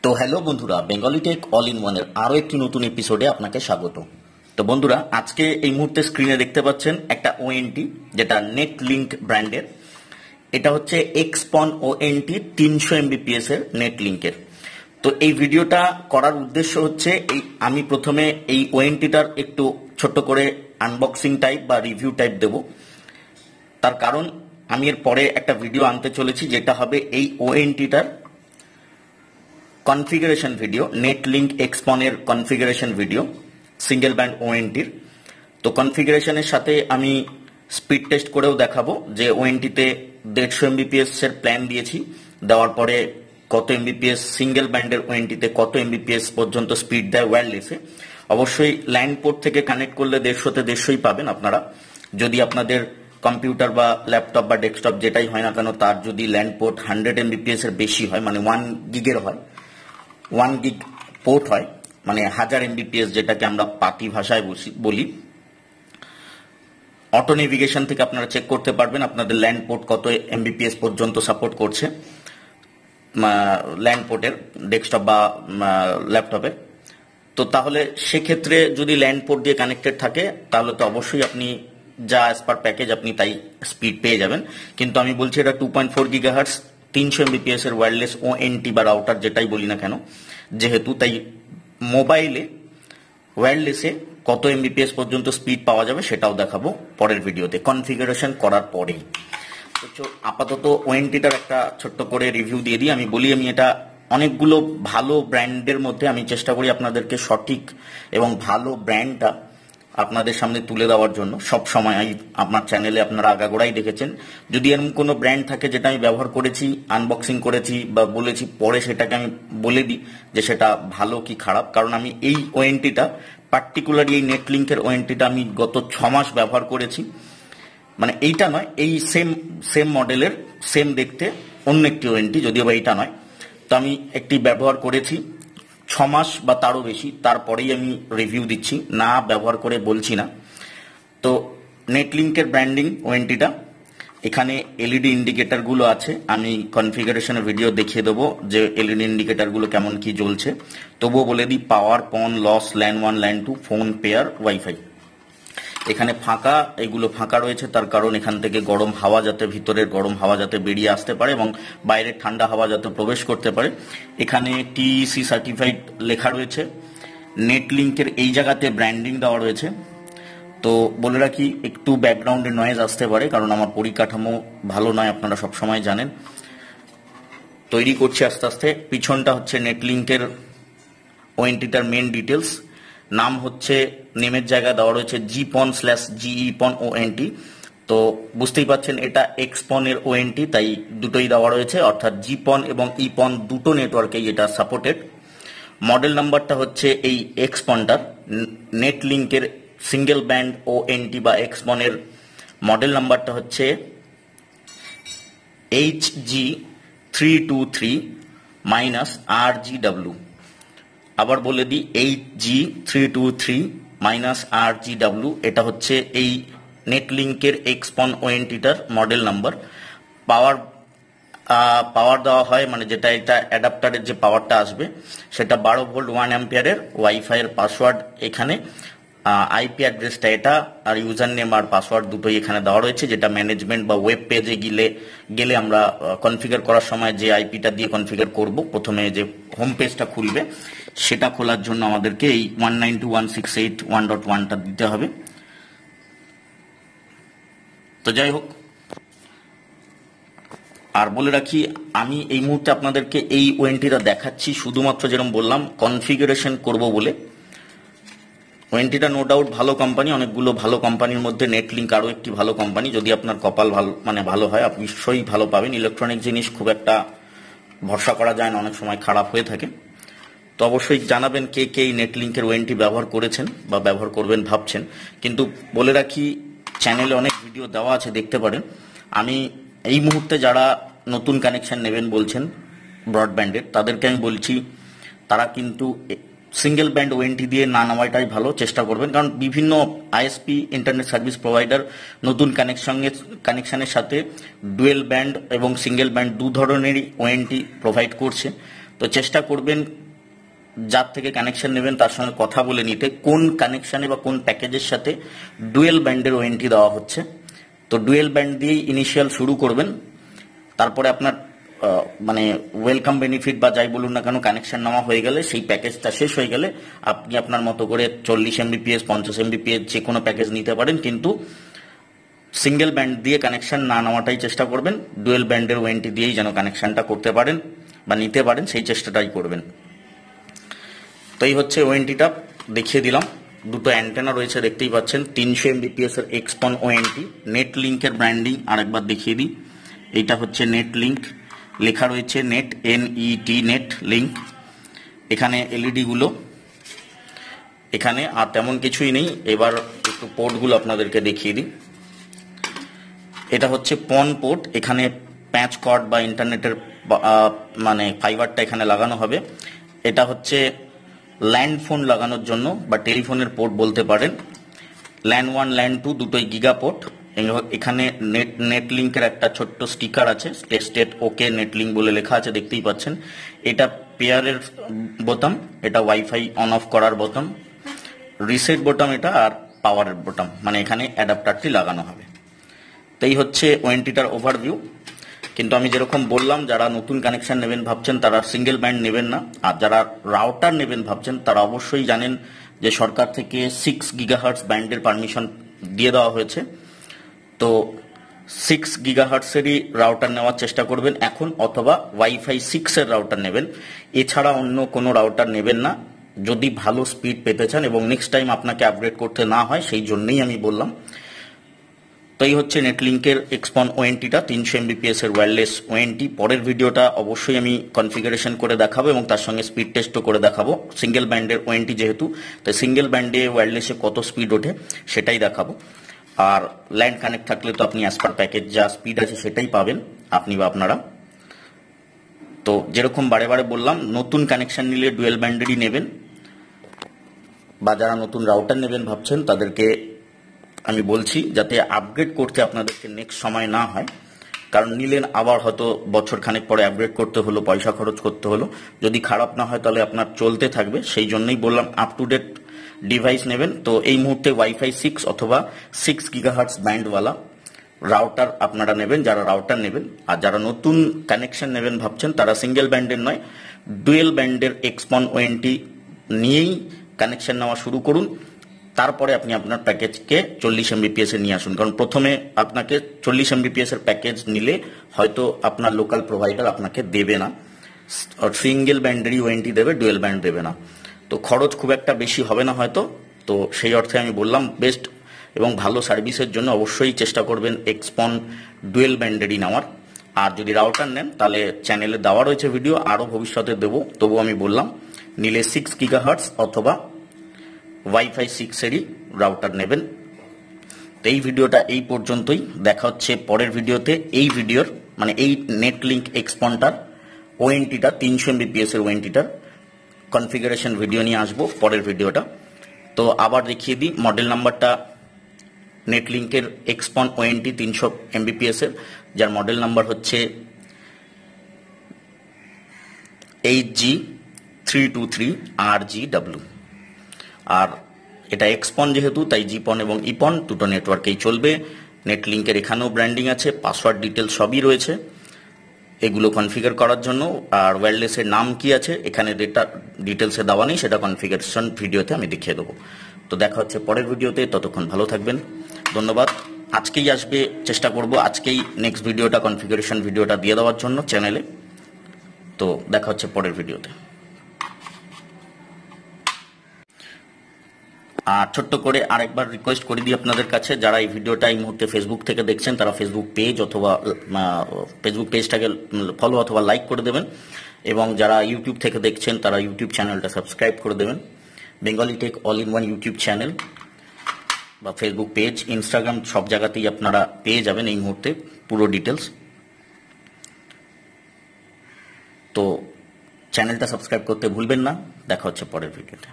তো হ্যালো বন্ধুরা, Bengali tech all in ওয়ানের আরো একটি নতুন এপিসোডে আপনাকে স্বাগত। তো বন্ধুরা, আজকে এই মুহূর্তে স্ক্রিনে দেখতে পাচ্ছেন একটা ওএনটি, যেটা নেট লিঙ্ক ব্র্যান্ডের। এটা হচ্ছে এক্সপন ওএনটি 300 এমবিপিএস এর নেট লিঙ্কের। তো এই ভিডিওটা করার উদ্দেশ্য হচ্ছে আমি প্রথমে এই ওএনটিটার একটু ছোট্ট করে আনবক্সিং টাইপ বা রিভিউ টাইপ দেব। তার কারণ আমি এর পরে একটা ভিডিও আনতে চলেছি, যেটা হবে এই ওএনটিটার কনফিগারেশন ভিডিও, নেট লিঙ্ক এক্সপনের কনফিগারেশন ভিডিও সিঙ্গেল ব্যান্ড ওএনটির। তো কনফিগারেশনের সাথে আমি স্পিড টেস্ট করেও দেখাবো যে ওএনটিতে 150 এমবিপিএস এর প্ল্যান দিয়েছি, দেওয়ার পরে কত এমবিপিএস সিঙ্গেল ব্যান্ডের ওএনটিতে কত এমবিপিএস পর্যন্ত স্পিড দেয় ওয়্যারলেসে। অবশ্যই ল্যান্ড পোর্ট থেকে কানেক্ট করলে 150-150 পাবেন আপনারা। যদি আপনাদের কম্পিউটার বা ল্যাপটপ বা ডেস্কটপ যেটাই হয় না কেন, তার যদি ল্যান্ড পোর্ট 100 এমবিপিএস এর বেশি হয়, মানে 1 গিগের হয়, 1 গিগ পোর্ট হয়, মানে 1000 এমবিপিএস, যেটাকে আমরা পাতি ভাষায় বলি, অটো নেভিগেশন থেকে আপনারা চেক করতে পারবেন আপনাদের ল্যান্ড পোর্ট কত এমবিপিএস পর্যন্ত সাপোর্ট করছে ল্যান্ড পোর্টের, ডেস্কটপ বা ল্যাপটপে। তো তাহলে সেক্ষেত্রে যদি ল্যান্ড পোর্ট দিয়ে কানেক্টেড থাকে, তাহলে তো অবশ্যই আপনি যা অ্যাজ পার প্যাকেজ আপনি তাই স্পিড পেয়ে যাবেন। কিন্তু আমি বলছি এটা 2.4 গিগাহার্টজ 300 এমবিপিএস এর ওয়্যারলেস ওএনটি বা রাউটার যেটাই বলি না কেন, যেহেতু তাই মোবাইলে ওয়্যারলেসে কত এমবিপিএস পর্যন্ত স্পিড পাওয়া যাবে সেটাও দেখাবো পরের ভিডিওতে, কনফিগারেশন করার পরেই। তো আপাতত ওএনটিটার একটা ছোট্ট করে রিভিউ দিয়ে দিই। আমি বলি, আমি এটা অনেকগুলো ভালো ব্র্যান্ডের মধ্যে আমি চেষ্টা করি আপনাদেরকে সঠিক এবং ভালো ব্র্যান্ডটা আপনাদের সামনে তুলে দেওয়ার জন্য। সব সময় আপনার চ্যানেলে আপনারা আগাগোড়াই দেখেছেন, যদি এরকম কোনো ব্র্যান্ড থাকে যেটা আমি ব্যবহার করেছি, আনবক্সিং করেছি বা বলেছি, পরে সেটাকে আমি বলে দিই যে সেটা ভালো কি খারাপ। কারণ আমি এই ওএনটিটা পার্টিকুলারলি এই নেট লিঙ্কের ওএনটিটা আমি গত 6 মাস ব্যবহার করেছি। মানে এইটা নয়, এই সেম মডেলের সেম দেখতে অন্য একটি ওএনটি, যদিও বা এইটা নয়। তো আমি একটি ব্যবহার করেছি 6 মাস বা তারও বেশি, তারপরেই আমি রিভিউ দিচ্ছি, না ব্যবহার করে বলছি না। তো নেটলিঙ্কের ব্র্যান্ডিং ওএনটিটা, এখানে এলইডি ইন্ডিকেটরগুলো আছে। আমি কনফিগারেশনের ভিডিও দেখিয়ে দেবো যে এলইডি ইন্ডিকেটরগুলো কেমন কি জ্বলছে। তবুও বলে দিই, power, PON, LOS, LAN 1, LAN 2, phone, pair, wifi. এখানে ফাঁকা, এগুলো ফাঁকা রয়েছে তার কারণ এখান থেকে গরম হাওয়া যাতে, ভিতরের গরম হাওয়া যাতে বেরিয়ে আসতে পারে এবং বাইরের ঠান্ডা হাওয়া যাতে প্রবেশ করতে পারে। এখানে টিইসি সার্টিফাইড লেখা রয়েছে। নেট লিঙ্কের এই জায়গাতে ব্র্যান্ডিং দেওয়া রয়েছে। তো বলে রাখি, একটু ব্যাকগ্রাউন্ডে নয়েজ আসতে পারে, কারণ আমার পরিকাঠামো ভালো নয়, আপনারা সবসময় জানেন। তৈরি করছি আস্তে আস্তে। পিছনটা হচ্ছে নেট লিঙ্কের ওএনটিটার মেন ডিটেলস। নাম হচ্ছে, নেমের জায়গা দেওয়া রয়েছে GPON/GEPON ওএনটি। তো বুঝতেই পাচ্ছেন এটা এক্সপনের ওএনটি, তাই দুটোই দেওয়া রয়েছে, অর্থাৎ জিপন এবং ইপন দুটো নেটওয়ার্কেই এটা সাপোর্টেড। মডেল নাম্বারটা হচ্ছে এই এক্সপনটার, নেট লিঙ্কের সিঙ্গেল ব্যান্ড ওএনটি বা এক্সপনের মডেল নাম্বারটা হচ্ছে HG323-RGW। আবার বলে দিই, HG323-RGW, এটা হচ্ছে এই নেট লিঙ্কের এক্সপন ওএনটিটার মডেল নাম্বার। পাওয়ার দেওয়া হয়, মানে যেটা এটা অ্যাডাপ্টারের যে পাওয়ারটা আসবে সেটা 12 ভোল্ট 1 অ্যাম্পিয়ারের। ওয়াইফাই এর পাসওয়ার্ড এখানে, আইপি অ্যাড্রেসটা এটা, আর ইউজার নেম আর পাসওয়ার্ড দুটোই এখানে দেওয়া রয়েছে, যেটা ম্যানেজমেন্ট বা ওয়েব পেজে গেলে আমরা কনফিগার করার সময় যে আইপিটা দিয়ে কনফিগার করব, প্রথমে যে হোম পেজটা খুলবে সেটা খোলার জন্য আমাদেরকে এই 192.168.1.1টা দিতে হবে। তো যাই হোক, আর বলে রাখি, আমি এই মুহূর্তে আপনাদেরকে এই ওএনটিটা দেখাচ্ছি শুধুমাত্র, যেরকম বললাম, কনফিগারেশন করব বলে। ওএনটিটা নো ডাউট ভালো কোম্পানি, অনেকগুলো ভালো কোম্পানির মধ্যে নেটলিঙ্ক আরও একটি ভালো কোম্পানি। যদি আপনার কপাল ভালো হয়, আপনি নিশ্চয়ই ভালো পাবেন। ইলেকট্রনিক জিনিস খুব একটা ভরসা করা যায় না, অনেক সময় খারাপ হয়ে থাকে। তো অবশ্যই জানাবেন কে কে এই নেটলিঙ্কের ওএনটি ব্যবহার করেছেন বা ব্যবহার করবেন ভাবছেন। কিন্তু বলে রাখি, চ্যানেলে অনেক ভিডিও দেওয়া আছে, দেখতে পারেন। আমি এই মুহূর্তে যারা নতুন কানেকশন নেবেন বলছেন ব্রডব্যান্ডের, তাদেরকে আমি বলছি, তারা কিন্তু সিঙ্গেল ব্যান্ড ওএনটি দিয়ে না নেওয়াটাই ভালো, চেষ্টা করবেন। কারণ বিভিন্ন আইএসপি, ইন্টারনেট সার্ভিস প্রোভাইডার, নতুন কানেকশনের সাথে ডুয়েল ব্যান্ড এবং সিঙ্গেল ব্যান্ড দু ধরনেরই ওএনটি প্রোভাইড করছে। তো চেষ্টা করবেন যার থেকে কানেকশন নেবেন তার সঙ্গে কথা বলে নিতে কোন কানেকশনে বা কোন প্যাকেজের সাথে ডুয়েল ব্যান্ডের ওয়ারেন্টি দেওয়া হচ্ছে। তো ডুয়েল ব্যান্ড দিয়েই ইনিশিয়াল শুরু করবেন, তারপরে আপনার মানে ওয়েলকাম বেনিফিট বা যাই বলুন না কেন কানেকশন নেওয়া হয়ে গেলে, সেই প্যাকেজটা শেষ হয়ে গেলে আপনি আপনার মতো করে 40 MBPS 50 MBPS যে কোনো প্যাকেজ নিতে পারেন, কিন্তু সিঙ্গেল ব্যান্ড দিয়ে কানেকশন না নেওয়াটাই চেষ্টা করবেন। ডুয়েল ব্যান্ডের ওয়ারেন্টি দিয়েই যেন কানেকশনটা করতে পারেন বা নিতে পারেন, সেই চেষ্টাটাই করবেন। তো এই হচ্ছে ওয়ারেন্টিটা দেখিয়ে দিলাম। দুটো অ্যান্টেনা রয়েছে দেখতেই পাচ্ছেন, 300 MBPS এর এক্সপন ওয়ারেন্টি। নেট লিঙ্কের ব্র্যান্ডিং আরেকবার দেখিয়ে দিই। এইটা হচ্ছে নেট লিঙ্ক, লেখা রয়েছে নেট, NET নেট লিঙ্ক। এখানে এলইডি গুলো, এখানে আর তেমন কিছুই নেই। এবার একটু পোর্টগুলো আপনাদেরকে দেখিয়ে দিই। এটা হচ্ছে পন পোর্ট, এখানে প্যাচ কর্ড বা ইন্টারনেটের মানে ফাইবারটা এখানে লাগানো হবে। এটা হচ্ছে ল্যান্ড ফোন লাগানোর জন্য বা টেলিফোনের পোর্ট বলতে পারেন। ল্যান্ড 1 ল্যান্ড 2 দুটোই গিগা পোর্ট। এখানে নেট লিঙ্কের একটা ছোট্ট স্টিকার আছে, স্টেট ওকে নেট লিঙ্ক বলে লেখা আছে, দেখতেই পাচ্ছেন। এটা পেয়ারের বোতাম, এটা ওয়াইফাই অন অফ করার বোতাম, রিসেট বোতাম এটা, আর পাওয়ারের বোতাম, মানে এখানে অ্যাডাপ্টারটি লাগানো হবে। তো এই হচ্ছে ওয়ারেন্টিটার ওভারভিউ। কিন্তু আমি যেরকম বললাম, যারা নতুন কানেকশন নেবেন ভাবছেন তারা সিঙ্গেল ব্যান্ড নেবেন না, আর যারা রাউটার নেবেন ভাবছেন তারা অবশ্যই জানেন যে সরকার থেকে 6 GHz ব্যান্ডের পারমিশন দিয়ে দেওয়া হয়েছে। তো 6 GHz-এরই রাউটার নেওয়ার চেষ্টা করবেন এখন, অথবা ওয়াইফাই 6 এর রাউটার নেবেন। এছাড়া অন্য কোনো রাউটার নেবেন না যদি ভালো স্পিড পেতে চান এবং নেক্সট টাইম আপনাকে আপগ্রেড করতে না হয়, সেই জন্যই আমি বললাম। তো এই হচ্ছে নেটলিঙ্কের এক্সপন ওয়ারেন্টিটা, 300 MBPS এর ওয়্যারলেস ওয়ারেন্টি। পরের ভিডিওটা অবশ্যই আমি কনফিগারেশন করে দেখাবো এবং তার সঙ্গে স্পিড টেস্টও করে দেখাবো। সিঙ্গেল ব্যান্ডের ওয়ারেন্টি যেহেতু, তাই সিঙ্গেল ব্যান্ডে ওয়্যারলেসে কত স্পিড ওঠে সেটাই দেখাবো। আর ল্যান্ড কানেক্ট থাকলে তো আপনি অ্যাজ পার প্যাকেজ যা স্পিড আছে সেটাই পাবেন আপনি বা আপনারা। তো যেরকম বারে বারে বললাম, নতুন কানেকশন নিলে ডুয়েল ব্যান্ডেরই নেবেন, বা যারা নতুন রাউটার নেবেন ভাবছেন তাদেরকে আমি বলছি যাতে আপগ্রেড করতে আপনাদেরকে নেক্সট সময় না হয়। কারণ নিলেন, আবার হয়তো বছর খানেক পরে আপগ্রেড করতে হলো, পয়সা খরচ করতে হলো। যদি খারাপ না হয় তাহলে আপনার চলতে থাকবে, সেই জন্যই বললাম আপ টু ডেট ডিভাইস নেবেন। তো এই মুহূর্তে ওয়াইফাই 6 অথবা 6 GHz ব্যান্ডওয়ালা রাউটার আপনারা নেবেন যারা রাউটার নেবেন। আর যারা নতুন কানেকশন নেবেন ভাবছেন তারা সিঙ্গেল ব্যান্ডের নয়, ডুয়েল ব্যান্ডের এক্সপন ওয়ারেন্টি নিয়েই কানেকশন নেওয়া শুরু করুন। তারপরে আপনি আপনার প্যাকেজকে 40 MBPS এ নিয়ে আসুন। কারণ প্রথমে আপনাকে 40 MBPS এর প্যাকেজ নিলে হয়তো আপনার লোকাল প্রোভাইডার আপনাকে দেবে না, সিঙ্গেল ব্যান্ডেরই ওয়ারেন্টি দেবে, ডুয়েল ব্যান্ড দেবে না। তো খরচ খুব একটা বেশি হবে না হয়তো। তো সেই অর্থে আমি বললাম বেস্ট এবং ভালো সার্ভিসের জন্য অবশ্যই চেষ্টা করবেন এক্সপন ডুয়েল ব্যান্ডেরই নেওয়ার। আর যদি রাউটার নেন তাহলে চ্যানেলে দেওয়া রয়েছে ভিডিও, আরও ভবিষ্যতে দেবো, তবু আমি বললাম নিলে 6 GHz অথবা ওয়াইফাই 6 এরই রাউটার নেবেন। তো এই ভিডিওটা এই পর্যন্তই, দেখা হচ্ছে পরের ভিডিওতে। এই ভিডিওর মানে এই নেটলিঙ্ক এক্সপনটার ওয়ারেন্টিটা, 300 MBPS এর ওয়ারেন্টিটার কনফিগারেশন ভিডিও নিয়ে আসবো পরের ভিডিওটা। তো আবার দেখিয়ে দিই মডেল নাম্বারটা, নেটলিঙ্কের এক্সপন ওয়ারেন্টি 300 MBPS এর, যার মডেল নাম্বার হচ্ছে HG323RGW। আর এটা এক্সপন যেহেতু, তাই জিপন এবং ইপন দুটো নেটওয়ার্কেই চলবে। নেটলিঙ্কের এখানেও ব্র্যান্ডিং আছে, পাসওয়ার্ড ডিটেল সবই রয়েছে এগুলো কনফিগার করার জন্য। আর ওয়্যারলেসের নাম কি আছে এখানে ডিটেলসে দেওয়া নেই, সেটা কনফিগারেশন ভিডিওতে আমি দেখিয়ে দেবো। তো দেখা হচ্ছে পরের ভিডিওতে, ততক্ষণ ভালো থাকবেন, ধন্যবাদ। আজকেই আসবে, চেষ্টা করব আজকেই নেক্সট ভিডিওটা কনফিগারেশন ভিডিওটা দিয়ে দেওয়ার জন্য চ্যানেলে। তো দেখা হচ্ছে পরের ভিডিওতে। আর ছোট্ট করে আরেকবার রিকোয়েস্ট করে দিই আপনাদের কাছে, যারা এই ভিডিওটা এই মুহূর্তে ফেসবুক থেকে দেখছেন তারা ফেসবুক পেজ অথবা ফেসবুক পেজটাকে ফলো অথবা লাইক করে দেবেন, এবং যারা ইউটিউব থেকে দেখছেন তারা ইউটিউব চ্যানেলটা সাবস্ক্রাইব করে দেবেন। Bengali tech all in one YouTube channel বা ফেসবুক পেজ, ইনস্টাগ্রাম সব জায়গাতেই আপনারা পেয়ে যাবেন এই মুহূর্তে পুরো ডিটেলস। তো চ্যানেলটা সাবস্ক্রাইব করতে ভুলবেন না। দেখা হচ্ছে পরের ভিডিওতে।